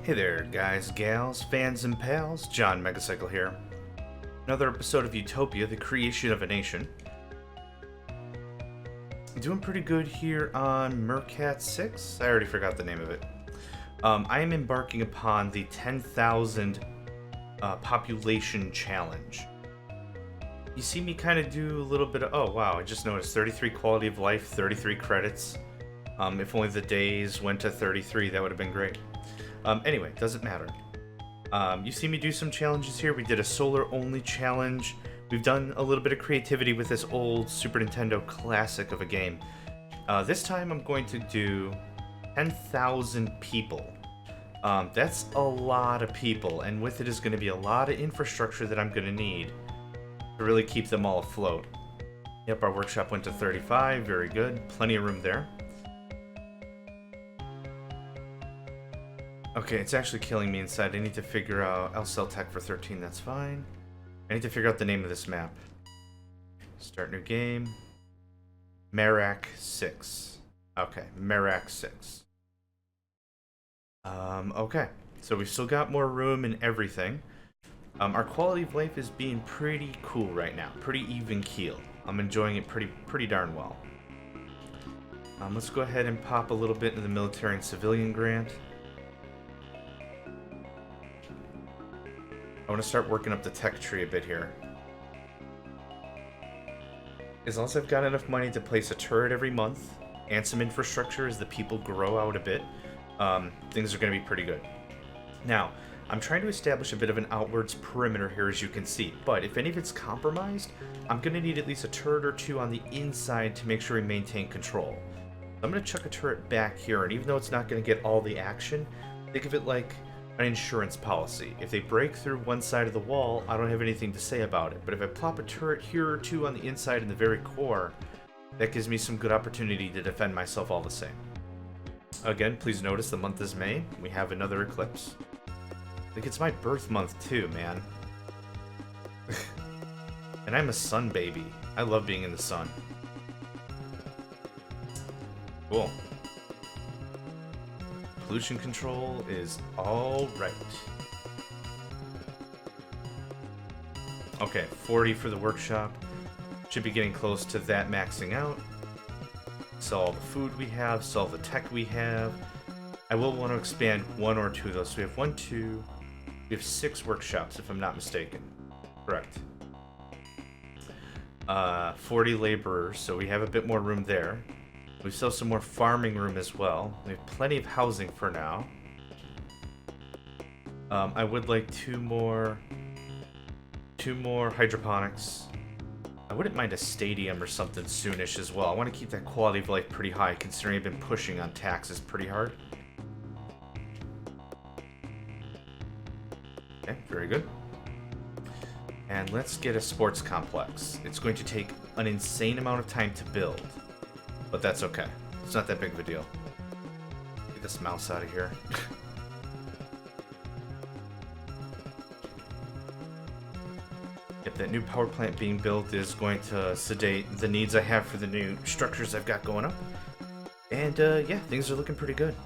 Hey there, guys, gals, fans, and pals. John Megacycle here. Another episode of Utopia, the creation of a nation. Doing pretty good here on Merak 6. I already forgot the name of it. I am embarking upon the 10,000 population challenge. You see me kind of do a little bit of... Oh, wow, I just noticed 33 quality of life, 33 credits. If only the days went to 33, that would have been great. Anyway, doesn't matter. You see me do some challenges here. We did a solar-only challenge. We've done a little bit of creativity with this old Super Nintendo classic of a game. This time I'm going to do 10,000 people. That's a lot of people, and with it is going to be a lot of infrastructure that I'm going to need to really keep them all afloat. Yep, our workshop went to 35. Very good. Plenty of room there. Okay, it's actually killing me inside. I need to figure out... I'll sell tech for 13, that's fine. I need to figure out the name of this map. Start new game. Merak 6. Okay, Merak 6. Okay. So we've still got more room and everything. Our quality of life is being pretty cool right now. Pretty even keel. I'm enjoying it pretty darn well. Let's go ahead and pop a little bit into the military and civilian grant. I want to start working up the tech tree a bit here. As long as I've got enough money to place a turret every month and some infrastructure as the people grow out a bit, things are going to be pretty good. Now, I'm trying to establish a bit of an outwards perimeter here, as you can see, but if any of it's compromised, I'm going to need at least a turret or two on the inside to make sure we maintain control. I'm going to chuck a turret back here, and even though it's not going to get all the action, think of it like an insurance policy. If they break through one side of the wall, I don't have anything to say about it. But if I plop a turret here or two on the inside in the very core, that gives me some good opportunity to defend myself all the same. Again, please notice the month is May. We have another eclipse. I think it's my birth month too, man. And I'm a sun baby. I love being in the sun. Cool. Pollution control is all right. Okay, 40 for the workshop. Should be getting close to that maxing out. Sell all the food we have, sell the tech we have. I will want to expand one or two of those. So we have 1, 2, we have 6 workshops if I'm not mistaken. Correct. 40 laborers, so we have a bit more room there. We still have some more farming room as well. We have plenty of housing for now. I would like two more hydroponics. I wouldn't mind a stadium or something soonish as well. I want to keep that quality of life pretty high, considering I've been pushing on taxes pretty hard. Okay, very good. And let's get a sports complex. It's going to take an insane amount of time to build. But that's okay. It's not that big of a deal. Get this mouse out of here. Yep, that new power plant being built is going to sedate the needs I have for the new structures I've got going up. And yeah, things are looking pretty good.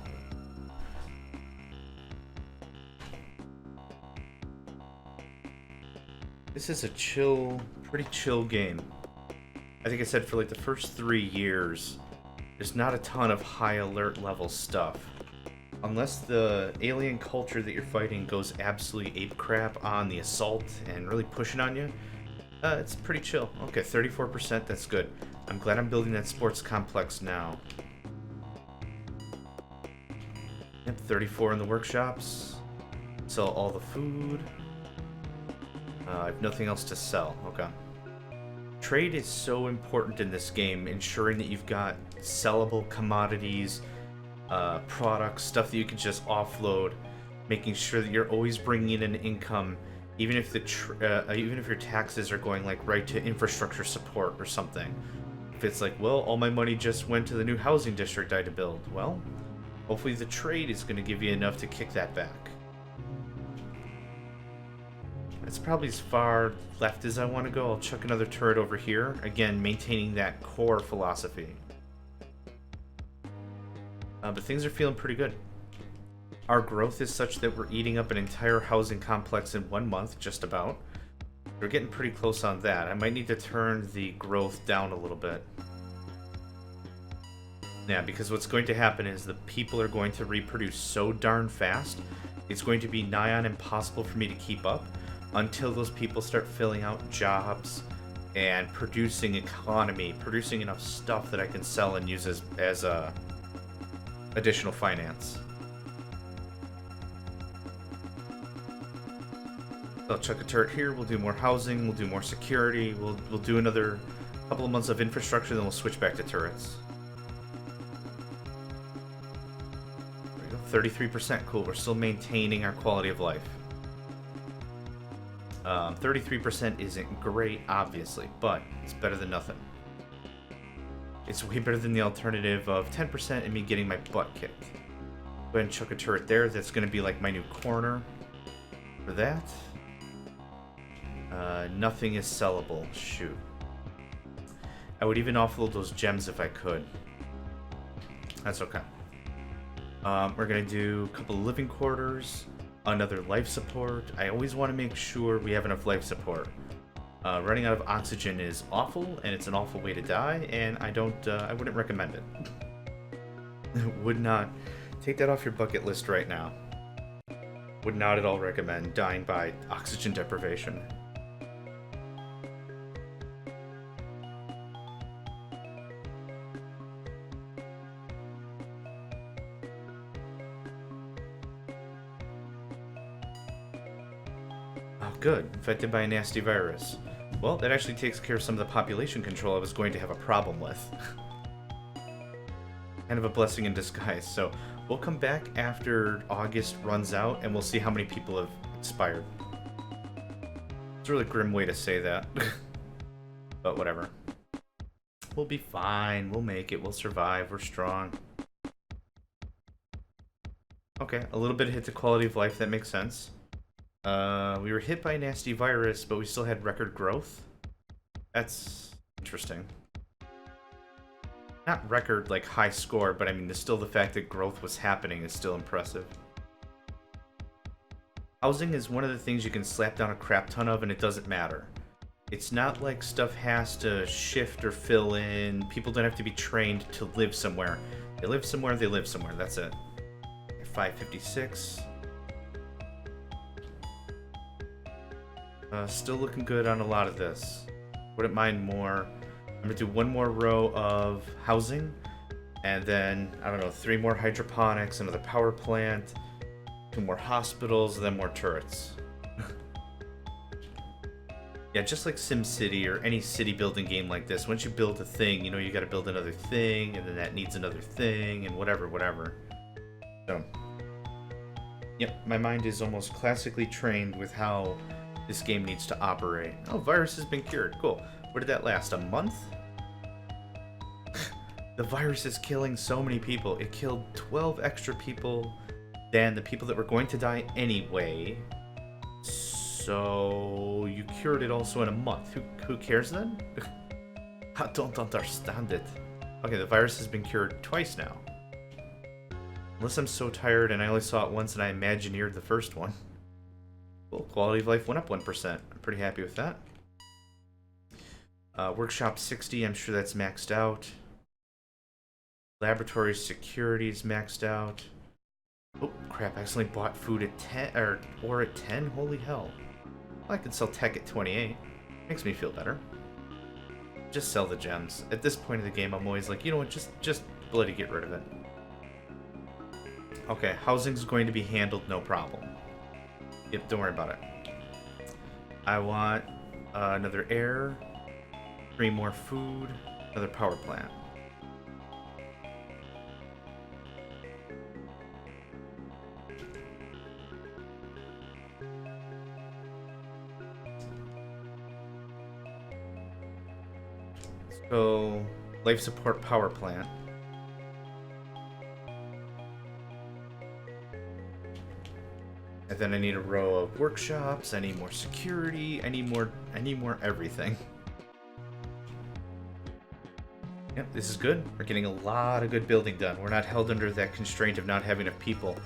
This is a pretty chill game. I think I said for like the first 3 years, there's not a ton of high alert level stuff. Unless the alien culture that you're fighting goes absolutely ape crap on the assault and really pushing on you, it's pretty chill. Okay, 34%, that's good. I'm glad I'm building that sports complex now. Yep, 34 in the workshops. Sell all the food. I have nothing else to sell. Okay. Trade is so important in this game, ensuring that you've got sellable commodities, products, stuff that you can just offload, making sure that you're always bringing in an income, even if your taxes are going like right to infrastructure support or something. If it's like, well, all my money just went to the new housing district I had to build, well, hopefully the trade is going to give you enough to kick that back. That's probably as far left as I want to go. I'll chuck another turret over here. Again, maintaining that core philosophy. But things are feeling pretty good. Our growth is such that we're eating up an entire housing complex in 1 month, just about. We're getting pretty close on that. I might need to turn the growth down a little bit. Yeah, because what's going to happen is the people are going to reproduce so darn fast, it's going to be nigh on impossible for me to keep up until those people start filling out jobs and producing economy, producing enough stuff that I can sell and use as additional finance. I'll chuck a turret here, we'll do more housing, we'll do more security, we'll do another couple of months of infrastructure, then we'll switch back to turrets. There we go, 33%, cool, we're still maintaining our quality of life. 33% isn't great, obviously, but it's better than nothing. It's way better than the alternative of 10% and me getting my butt kicked. Go ahead and chuck a turret there, that's going to be like my new corner for that. Nothing is sellable. Shoot. I would even offload those gems if I could. That's okay. We're going to do a couple of living quarters, another life support. I always want to make sure we have enough life support. Running out of oxygen is awful, and it's an awful way to die, and I wouldn't recommend it. Would not. Take that off your bucket list right now. Would not at all recommend dying by oxygen deprivation. Good. Infected by a nasty virus. Well, that actually takes care of some of the population control I was going to have a problem with. Kind of a blessing in disguise. So, we'll come back after August runs out, and we'll see how many people have expired. It's a really grim way to say that. But whatever. We'll be fine. We'll make it. We'll survive. We're strong. Okay, a little bit of hit to quality of life. That makes sense. We were hit by a nasty virus, but we still had record growth. That's interesting. Not record, like, high score, but I mean, still the fact that growth was happening is still impressive. Housing is one of the things you can slap down a crap ton of and it doesn't matter. It's not like stuff has to shift or fill in. People don't have to be trained to live somewhere. They live somewhere, they live somewhere. That's it. 556. Still looking good on a lot of this. Wouldn't mind more. I'm gonna do one more row of housing, and then, I don't know, 3 more hydroponics, another power plant, 2 more hospitals, and then more turrets. Yeah, just like SimCity or any city building game like this, once you build a thing, you know you gotta build another thing, and then that needs another thing, and whatever. So, yep, my mind is almost classically trained with how this game needs to operate. Oh, virus has been cured. Cool. Where did that last? A month? The virus is killing so many people. It killed 12 extra people than the people that were going to die anyway. So you cured it also in a month. Who cares then? I don't understand it. Okay, the virus has been cured twice now. Unless I'm so tired and I only saw it once and I imagineered the first one. Cool. Quality of life went up 1%. I'm pretty happy with that. Workshop 60, I'm sure that's maxed out. Laboratory security is maxed out. Oh, crap, I accidentally bought food at 10, or at 10? Holy hell. Well, I could sell tech at 28. Makes me feel better. Just sell the gems. At this point in the game, I'm always like, you know what, just bloody get rid of it. Okay, housing's going to be handled no problem. Yep, don't worry about it. I want another air, 3 more food, another power plant. So, life support power plant. And then I need a row of workshops, I need more security, I need more everything. Yep, this is good. We're getting a lot of good building done. We're not held under that constraint of not having enough people.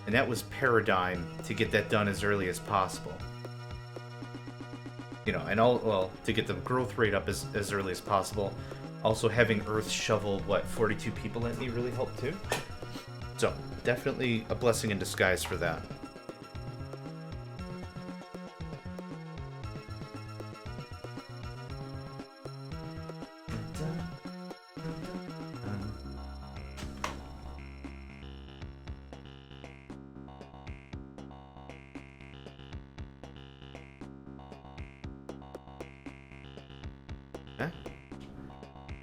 And that was paradigm to get that done as early as possible. You know, and well, to get the growth rate up as early as possible. Also, having Earth shovel, 42 people at me really helped too. So, definitely a blessing in disguise for that.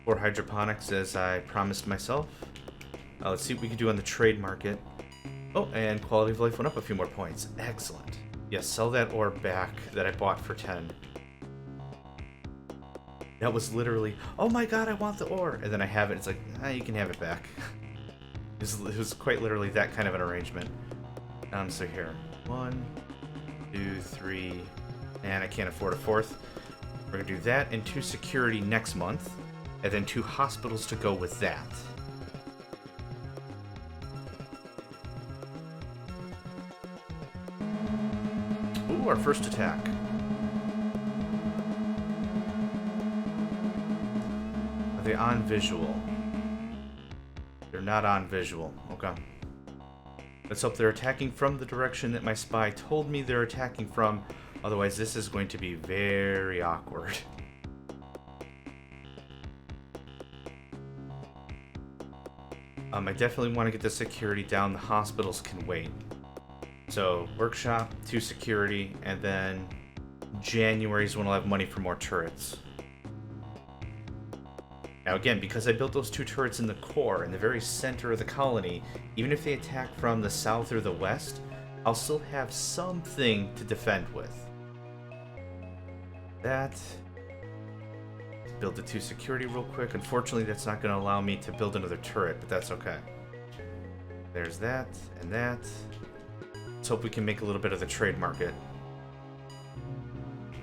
For hydroponics, as I promised myself. Let's see what we can do on the trade market. Oh, and quality of life went up a few more points. Excellent. Yes, sell that ore back that I bought for 10. That was literally, oh my god, I want the ore. And then I have it. It's like, you can have it back. It was quite literally that kind of an arrangement. So here. 1, 2, 3, and I can't afford a fourth. We're going to do that and 2 security next month. And then 2 hospitals to go with that. Ooh, our first attack. Are they on visual? They're not on visual. Okay. Let's hope they're attacking from the direction that my spy told me they're attacking from. Otherwise, this is going to be very awkward. I definitely want to get the security down. The hospitals can wait. So, workshop, 2 security, and then January is when I'll have money for more turrets. Now again, because I built those 2 turrets in the core, in the very center of the colony, even if they attack from the south or the west, I'll still have something to defend with. That... Build the 2 security real quick. Unfortunately, that's not going to allow me to build another turret, but that's okay. There's that, and that. Let's hope we can make a little bit of the trade market.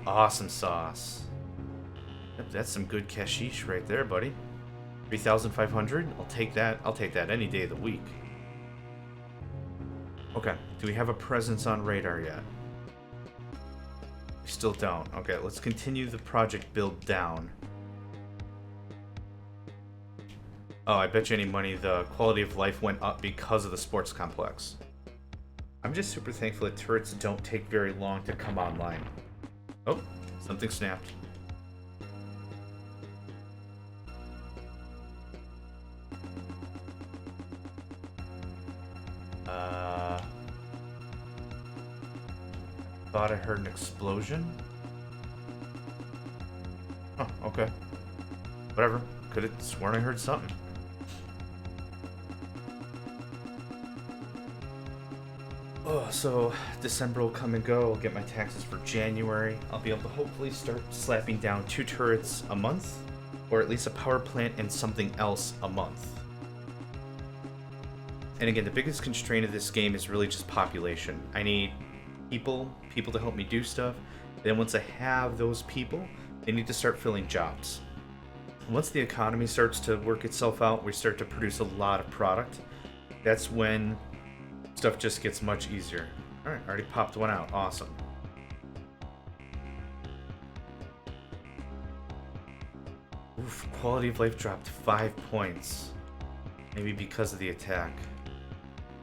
Awesome sauce. Yep, that's some good cashish right there, buddy. 3,500? I'll take that. I'll take that any day of the week. Okay, do we have a presence on radar yet? We still don't. Okay, let's continue the project build down. Oh, I bet you any money the quality of life went up because of the sports complex. I'm just super thankful that turrets don't take very long to come online. Oh, something snapped. Thought I heard an explosion? Oh, okay. Whatever. Could have sworn I heard something. Oh, so December will come and go. I'll get my taxes for January. I'll be able to hopefully start slapping down 2 turrets a month, or at least a power plant and something else a month. And again, the biggest constraint of this game is really just population. I need people to help me do stuff. Then once I have those people, they need to start filling jobs. Once the economy starts to work itself out, we start to produce a lot of product. That's when stuff just gets much easier. Alright, already popped one out. Awesome. Oof, quality of life dropped 5 points. Maybe because of the attack.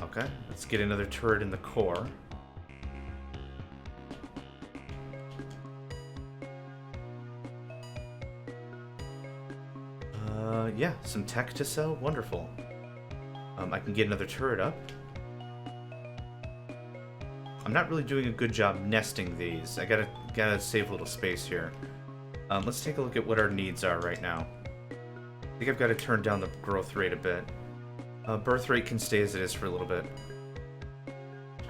Okay, let's get another turret in the core. Yeah, some tech to sell. Wonderful. I can get another turret up. I'm not really doing a good job nesting these. I gotta save a little space here. Let's take a look at what our needs are right now. I think I've got to turn down the growth rate a bit. Birth rate can stay as it is for a little bit.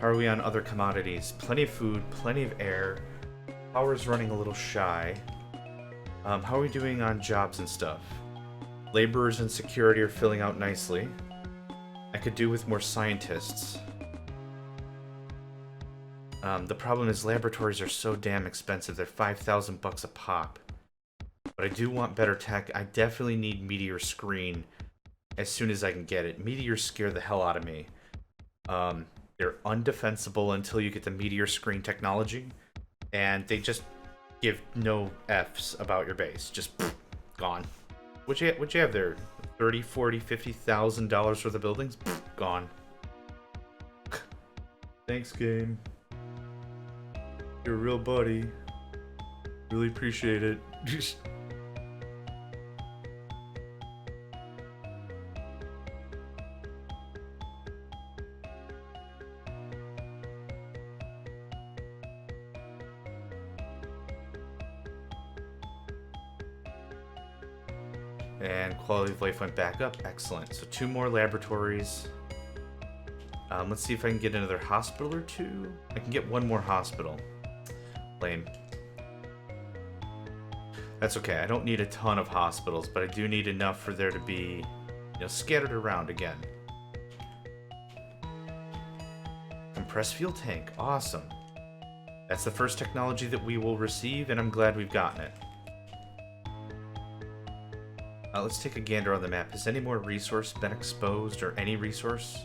How are we on other commodities? Plenty of food, plenty of air. Power's running a little shy. How are we doing on jobs and stuff? Laborers and security are filling out nicely. I could do with more scientists. The problem is laboratories are so damn expensive. They're 5,000 bucks a pop. But I do want better tech. I definitely need Meteor Screen as soon as I can get it. Meteors scare the hell out of me. They're undefensible until you get the meteor screen technology, and they just give no F's about your base. Just pff, gone. What you have there? 30, 40, 50,000 dollars worth of buildings? Pff, gone. Thanks, game. You're a real buddy. Really appreciate it. And quality of life went back up. Excellent. So 2 more laboratories. Let's see if I can get another hospital or 2. I can get 1 more hospital. Lame. That's okay. I don't need a ton of hospitals, but I do need enough for there to be, scattered around again. Compressed fuel tank. Awesome. That's the first technology that we will receive, and I'm glad we've gotten it. Let's take a gander on the map. Has any more resource been exposed, or any resource?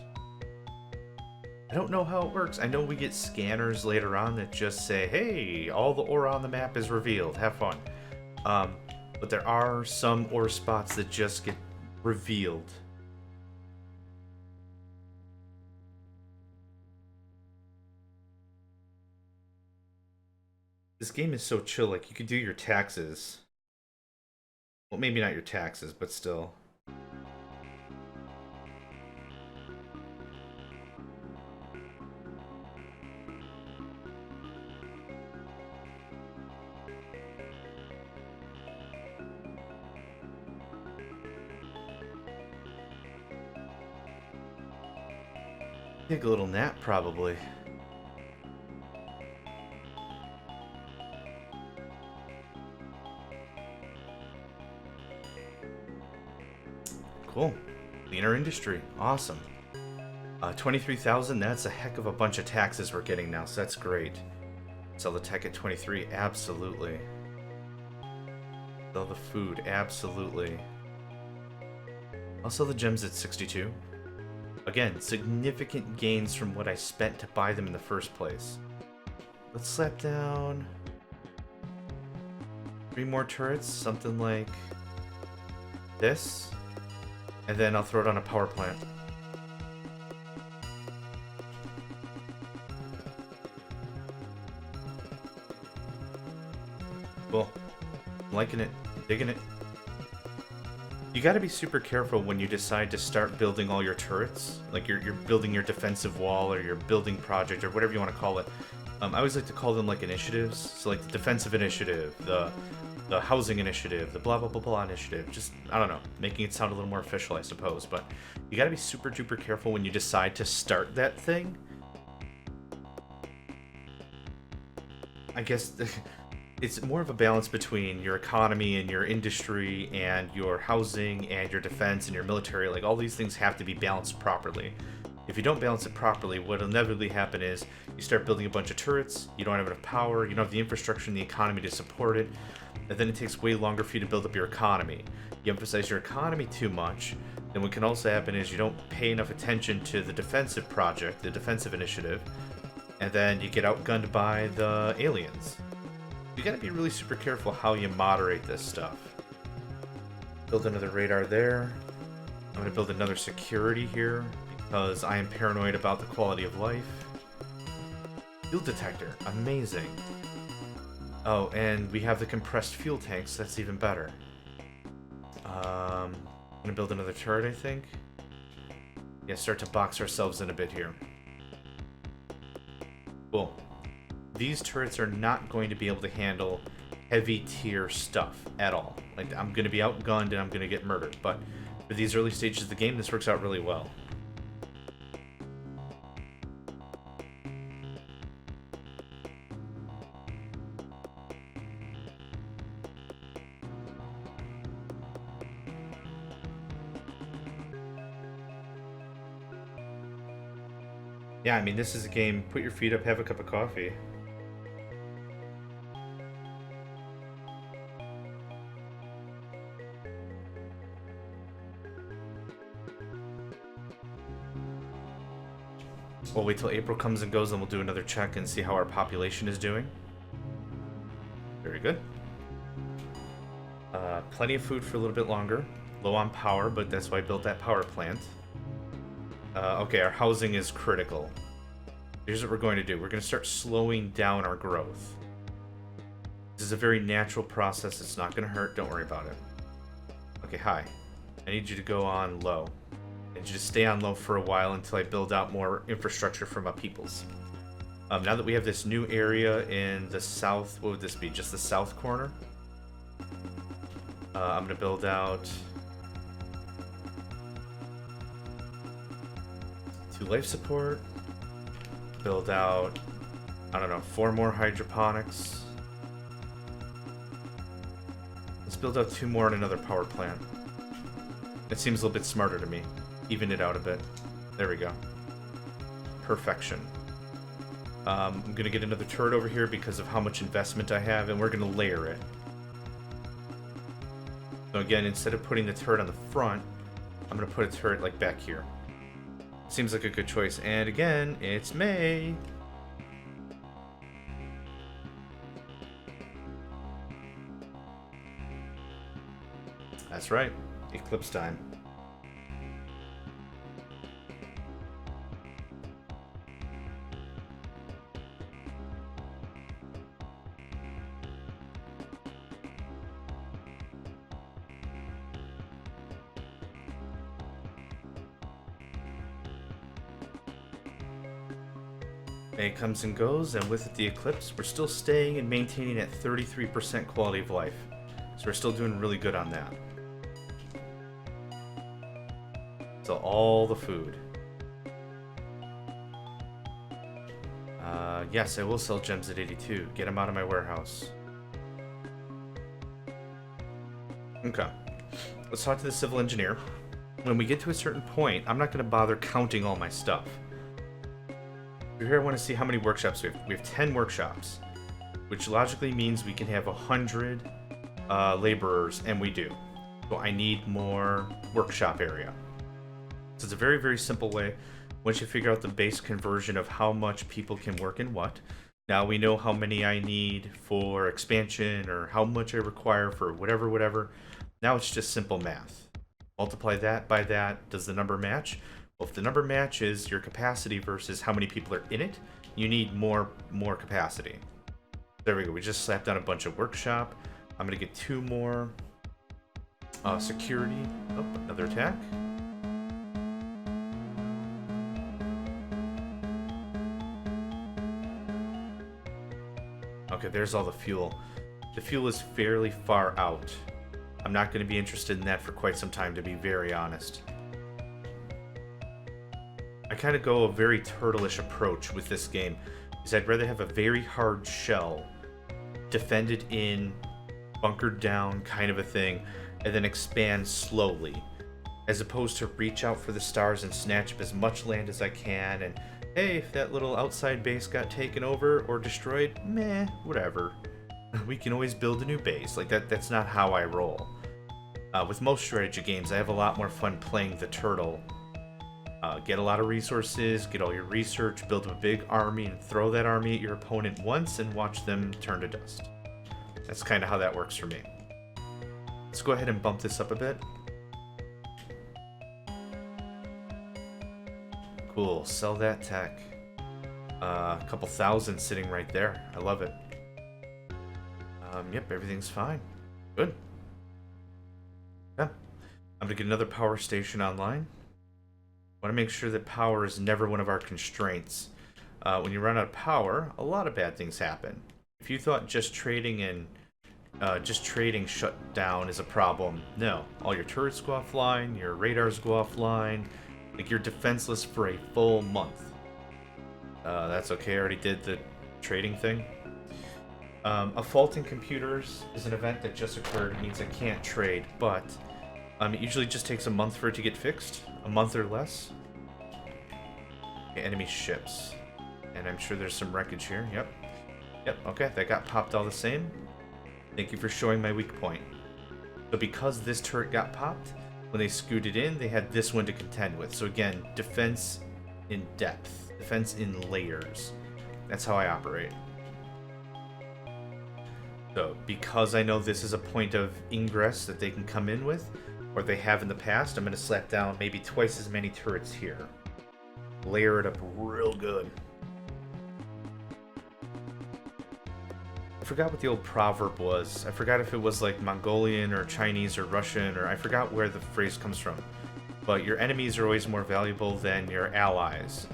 I don't know how it works. I know we get scanners later on that just say, hey, all the ore on the map is revealed. Have fun. But there are some ore spots that just get revealed. This game is so chill. Like, you could do your taxes. Well, maybe not your taxes, but still. Take a little nap, probably. Cool. Cleaner industry. Awesome. 23,000, that's a heck of a bunch of taxes we're getting now, so that's great. Sell the tech at 23, absolutely. Sell the food, absolutely. I'll sell the gems at 62. Again, significant gains from what I spent to buy them in the first place. Let's slap down 3 more turrets, something like this. And then I'll throw it on a power plant. Cool. I'm liking it. Digging it. You gotta be super careful when you decide to start building all your turrets. Like you're building your defensive wall or your building project or whatever you want to call it. I always like to call them like initiatives. So like the defensive initiative, the housing initiative, the blah blah blah blah initiative. Just, I don't know, making it sound a little more official, I suppose. But you gotta be super duper careful when you decide to start that thing. I guess it's more of a balance between your economy and your industry and your housing and your defense and your military. Like, all these things have to be balanced properly. If you don't balance it properly, what'll inevitably happen is you start building a bunch of turrets, you don't have enough power, you don't have the infrastructure and the economy to support it, and then it takes way longer for you to build up your economy. You emphasize your economy too much, then what can also happen is you don't pay enough attention to the defensive project, the defensive initiative, and then you get outgunned by the aliens. You gotta be really super careful how you moderate this stuff. Build another radar there. I'm gonna build another security here because I am paranoid about the quality of life. Fuel detector, amazing. Oh, and we have the compressed fuel tanks, that's even better. I'm gonna build another turret, I think. Yeah, start to box ourselves in a bit here. Cool. These turrets are not going to be able to handle heavy tier stuff at all. Like, I'm going to be outgunned and I'm going to get murdered. But for these early stages of the game, this works out really well. Yeah, I mean, this is a game, put your feet up, have a cup of coffee. We'll wait till April comes and goes, and we'll do another check and see how our population is doing. Very good. Plenty of food for a little bit longer. Low on power, but that's why I built that power plant. Okay, our housing is critical. Here's what we're going to do. We're going to start slowing down our growth. This is a very natural process. It's not going to hurt. Don't worry about it. Okay, hi. I need you to go on low. I need you to stay on low for a while until I build out more infrastructure for my peoples. Now that we have this new area in the south, what would this be? Just the south corner? I'm going to build out 2 life support. Build out, I don't know, 4 more hydroponics. Let's build out 2 more and another power plant. It seems a little bit smarter to me. Even it out a bit. There we go. Perfection. I'm going to get another turret over here because of how much investment I have, and we're going to layer it. So again, instead of putting the turret on the front, I'm going to put a turret like back here. Seems like a good choice. And again, it's May. That's right. Eclipse time. May comes and goes, and with it the eclipse, we're still staying and maintaining at 33% quality of life. So we're still doing really good on that. So all the food. Yes, I will sell gems at 82. Get them out of my warehouse. Okay. Let's talk to the civil engineer. When we get to a certain point, I'm not going to bother counting all my stuff. Here I want to see how many workshops we have. We have 10 workshops, which logically means we can have 100 laborers, and we do. So I need more workshop area. So it's a very, very simple way. Once you figure out the base conversion of how much people can work in what, now we know how many I need for expansion or how much I require for whatever. Now it's just simple math. Multiply that by that. Does the number match? Well, if the number matches your capacity versus how many people are in it, you need more capacity. There we go. We just slapped down a bunch of workshop. I'm going to get 2 more security. Oh, another attack. Okay, there's all the fuel. The fuel is fairly far out. I'm not going to be interested in that for quite some time, to be very honest. I kind of go a very turtle-ish approach with this game, is I'd rather have a very hard shell, defended in, bunkered down kind of a thing, and then expand slowly, as opposed to reach out for the stars and snatch up as much land as I can, and hey, if that little outside base got taken over or destroyed, meh, whatever. We can always build a new base. Like, that's not how I roll. With most strategy games, I have a lot more fun playing the turtle. Get a lot of resources, get all your research, build a big army, and throw that army at your opponent once and watch them turn to dust. That's kind of how that works for me. Let's go ahead and bump this up a bit. Cool, sell that tech. A couple thousand sitting right there. I love it. Yep, everything's fine. Good. Yeah. I'm gonna get another power station online. I want to make sure that power is never one of our constraints. When you run out of power, a lot of bad things happen. If you thought just trading shut down is a problem, no. All your turrets go offline, your radars go offline, like you're defenseless for a full month. That's okay, I already did the trading thing. A fault in computers is an event that just occurred. It means I can't trade, but it usually just takes a month for it to get fixed. A month or less. Okay, enemy ships. And I'm sure there's some wreckage here. Yep, okay, that got popped all the same. Thank you for showing my weak point. So because this turret got popped, when they scooted in, they had this one to contend with. So again, defense in depth, defense in layers. That's how I operate. So, because I know this is a point of ingress that they can come in with, or they have in the past, I'm going to slap down maybe twice as many turrets here. Layer it up real good. I forgot what the old proverb was. I forgot if it was like Mongolian or Chinese or Russian, or I forgot where the phrase comes from. But your enemies are always more valuable than your allies.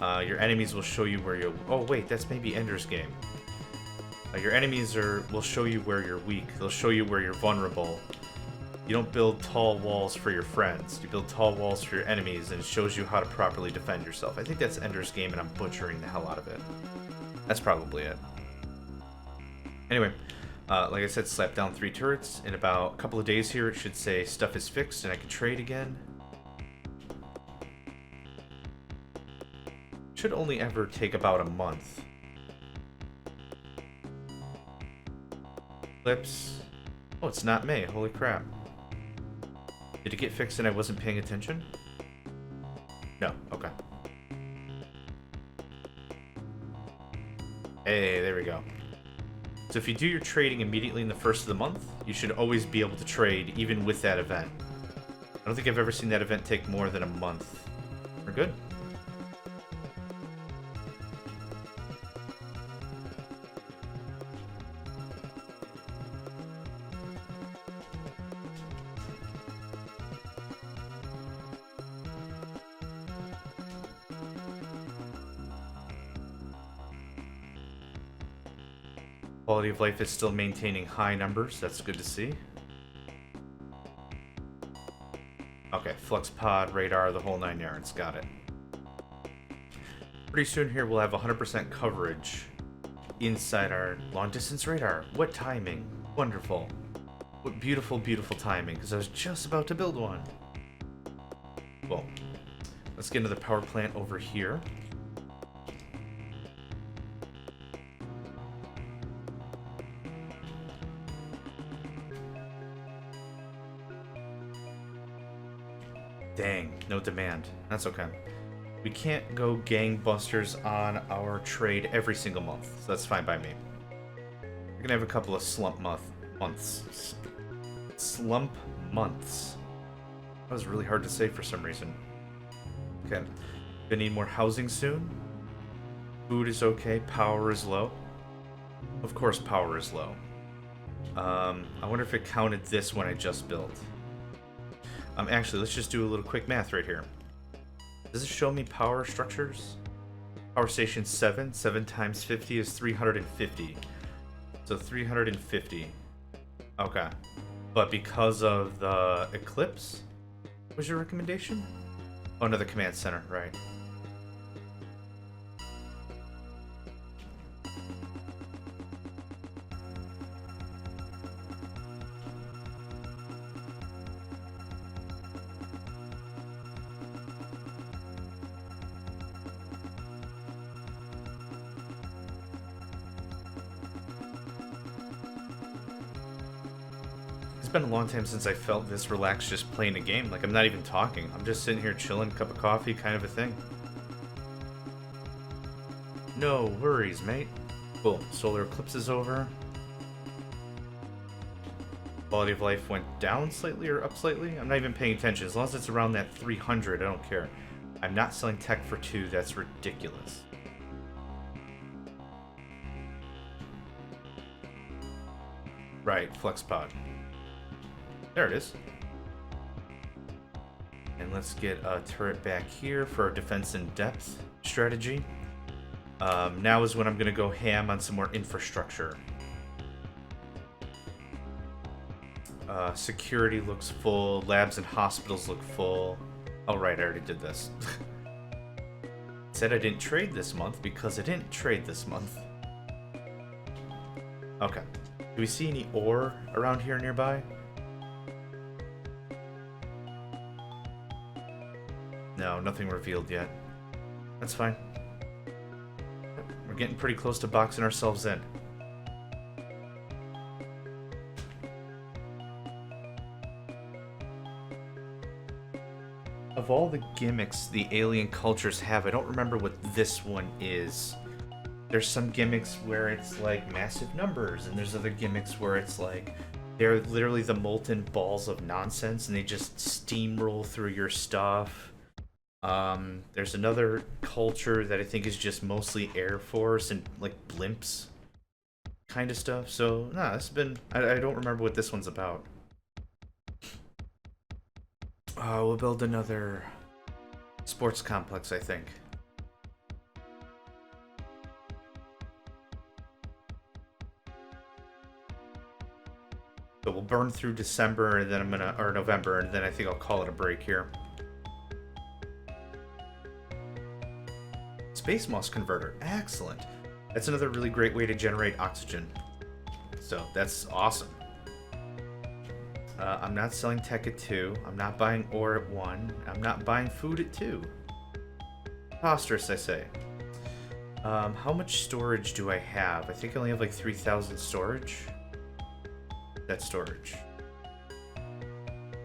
Your enemies will show you where you're... Oh wait, that's maybe Ender's Game. Your enemies will show you where you're weak. They'll show you where you're vulnerable. You don't build tall walls for your friends. You build tall walls for your enemies, and it shows you how to properly defend yourself. I think that's Ender's Game, and I'm butchering the hell out of it. That's probably it. Anyway, like I said, slap down 3 turrets. In about a couple of days here, it should say stuff is fixed, and I can trade again. Should only ever take about a month. Clips. Oh, it's not May. Holy crap. Did it get fixed and I wasn't paying attention? No. Okay. Hey, there we go. So if you do your trading immediately in the first of the month, you should always be able to trade even with that event. I don't think I've ever seen that event take more than a month. We're good? Quality of life is still maintaining high numbers. That's good to see. Okay, flux pod, radar, the whole 9 yards. Got it. Pretty soon here we'll have 100% coverage inside our long-distance radar. What timing. Wonderful. What beautiful, beautiful timing, because I was just about to build one. Well, let's get into the power plant over here. Dang, no demand. That's okay. We can't go gangbusters on our trade every single month, so that's fine by me. We're gonna have a couple of slump months. Slump months. That was really hard to say for some reason. Okay. Gonna need more housing soon. Food is okay. Power is low. Of course power is low. I wonder if it counted this one I just built. Actually, let's just do a little quick math right here. Does it show me power structures? Power station 7. 7 times 50 is 350. So 350. Okay. But because of the eclipse, what was your recommendation? Oh, another command center, right. It's been a long time since I felt this relaxed just playing a game. Like, I'm not even talking. I'm just sitting here chilling, cup of coffee, kind of a thing. No worries, mate. Cool. Solar eclipse is over. Quality of life went down slightly or up slightly. I'm not even paying attention. As long as it's around that 300, I don't care. I'm not selling tech for 2. That's ridiculous. Right, flex pod. There it is. And let's get a turret back here for our defense in depth strategy. Now is when I'm going to go ham on some more infrastructure. Security looks full. Labs and hospitals look full. Oh, right, I already did this. Said I didn't trade this month because I didn't trade this month. Okay. Do we see any ore around here nearby? No, nothing revealed yet. That's fine. We're getting pretty close to boxing ourselves in. Of all the gimmicks the alien cultures have, I don't remember what this one is. There's some gimmicks where it's like massive numbers, and there's other gimmicks where it's like they're literally the molten balls of nonsense and they just steamroll through your stuff. There's another culture that I think is just mostly Air Force and like blimps kind of stuff. So, nah, this has been. I don't remember what this one's about. We'll build another sports complex, I think. So we'll burn through December, and then or November, and then I think I'll call it a break here. Space moss converter, excellent. That's another really great way to generate oxygen. So that's awesome. I'm not selling tech at 2. I'm not buying ore at 1. I'm not buying food at 2. Preposterous, I say. How much storage do I have? I think I only have like 3,000 storage. That storage.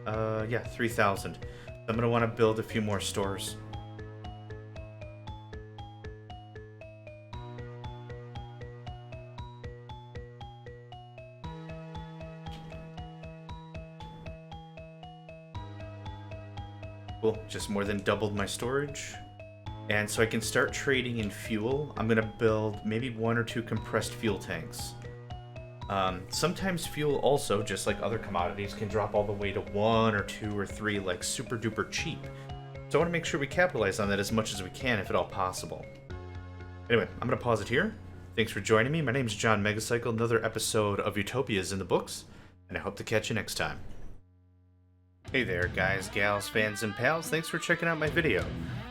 Yeah, 3,000. I'm gonna want to build a few more stores. Cool, just more than doubled my storage. And so I can start trading in fuel. I'm gonna build maybe 1 or 2 compressed fuel tanks. Sometimes fuel also, just like other commodities, can drop all the way to 1 or 2 or 3, like super duper cheap. So I want to make sure we capitalize on that as much as we can, if at all possible. Anyway, I'm going to pause it here. Thanks for joining me. My name is John Megacycle. Another episode of Utopia is in the books, and I hope to catch you next time. Hey there, guys, gals, fans, and pals. Thanks for checking out my video.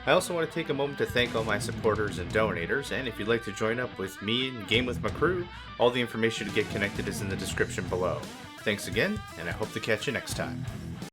I also want to take a moment to thank all my supporters and donators, and if you'd like to join up with me and game with my crew, all the information to get connected is in the description below. Thanks again, and I hope to catch you next time.